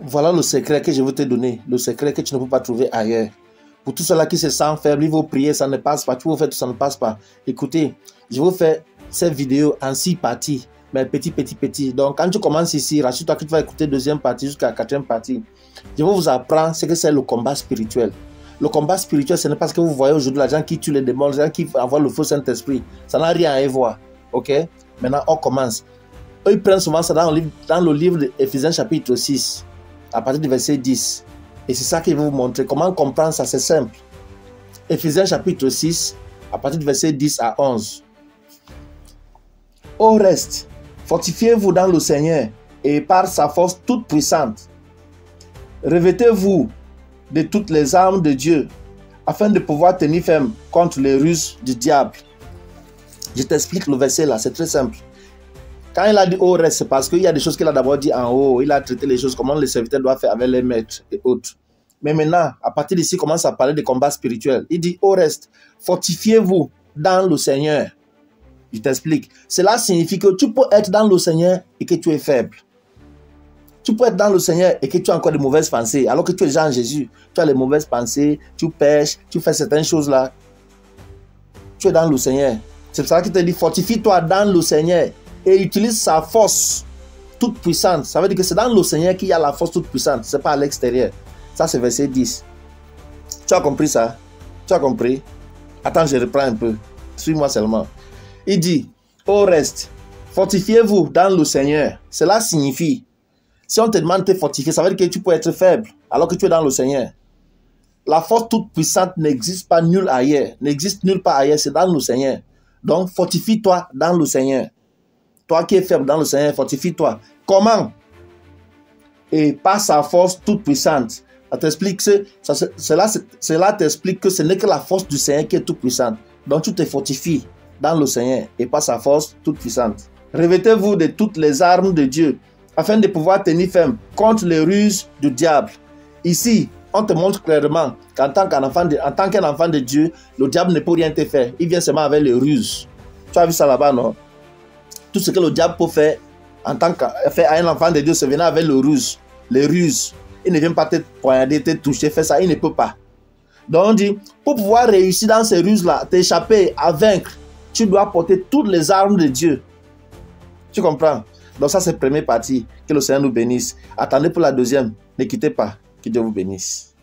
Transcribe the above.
Voilà le secret que je veux te donner, le secret que tu ne peux pas trouver ailleurs. Pour tous ceux-là qui se sentent faibles, ils vont prier, ça ne passe pas, tu veux faire tout ça ne passe pas. Écoutez, je vais faire cette vidéo en 6 parties, mais petit. Donc quand tu commences ici, rassure-toi que tu vas écouter deuxième partie jusqu'à la 4e partie. Je vais vous apprendre ce que c'est le combat spirituel. Le combat spirituel, ce n'est pas ce que vous voyez aujourd'hui, les gens qui tuent les démons, les gens qui envoient le faux Saint-Esprit. Ça n'a rien à y voir. Ok? Maintenant, on commence. Eux, ils prennent souvent ça dans le livre d'Éphésiens chapitre 6, à partir du verset 10. Et c'est ça que je vais vous montrer. Comment comprendre ça, c'est simple. Éphésiens chapitre 6, à partir du verset 10 à 11. Au reste, fortifiez-vous dans le Seigneur et par sa force toute puissante. Revêtez-vous de toutes les armes de Dieu, afin de pouvoir tenir ferme contre les ruses du diable. Je t'explique le verset là, c'est très simple. Quand il a dit au reste, c'est parce qu'il y a des choses qu'il a d'abord dit en haut. Il a traité les choses, comment les serviteurs doivent faire avec les maîtres et autres. Mais maintenant, à partir d'ici, il commence à parler de combat spirituel. Il dit au reste, fortifiez-vous dans le Seigneur. Je t'explique. Cela signifie que tu peux être dans le Seigneur et que tu es faible. Tu peux être dans le Seigneur et que tu as encore de mauvaises pensées. Alors que tu es déjà en Jésus, tu as les mauvaises pensées, tu pêches, tu fais certaines choses là. Tu es dans le Seigneur. C'est pour ça qu'il te dit, fortifie-toi dans le Seigneur et utilise sa force toute puissante. Ça veut dire que c'est dans le Seigneur qu'il y a la force toute puissante. Ce n'est pas à l'extérieur. Ça, c'est verset 10. Tu as compris ça? Tu as compris? Attends, je reprends un peu. Suis-moi seulement. Il dit, au reste, fortifiez-vous dans le Seigneur. Cela signifie, si on te demande de te fortifier, ça veut dire que tu peux être faible alors que tu es dans le Seigneur. La force toute puissante n'existe pas nulle ailleurs. N'existe nulle part ailleurs, c'est dans le Seigneur. Donc, fortifie-toi dans le Seigneur. Toi qui es faible dans le Seigneur, fortifie-toi. Comment? Et par sa force toute puissante. Cela t'explique que ce n'est que la force du Seigneur qui est toute puissante. Donc tu te fortifies dans le Seigneur et par sa force toute puissante. Revêtez-vous de toutes les armes de Dieu afin de pouvoir tenir ferme contre les ruses du diable. Ici, on te montre clairement qu'en tant qu'un enfant de Dieu, le diable ne peut rien te faire. Il vient seulement avec les ruses. Tu as vu ça là-bas, non? Tout ce que le diable peut faire en tant qu'à un enfant de Dieu, c'est venir avec les ruses. Les ruses. Il ne vient pas te poignarder, te toucher, faire ça. Il ne peut pas. Donc on dit, pour pouvoir réussir dans ces ruses-là, t'échapper, à vaincre, tu dois porter toutes les armes de Dieu. Tu comprends? Donc ça, c'est la première partie. Que le Seigneur nous bénisse. Attendez pour la deuxième. Ne quittez pas. Que Dieu vous bénisse.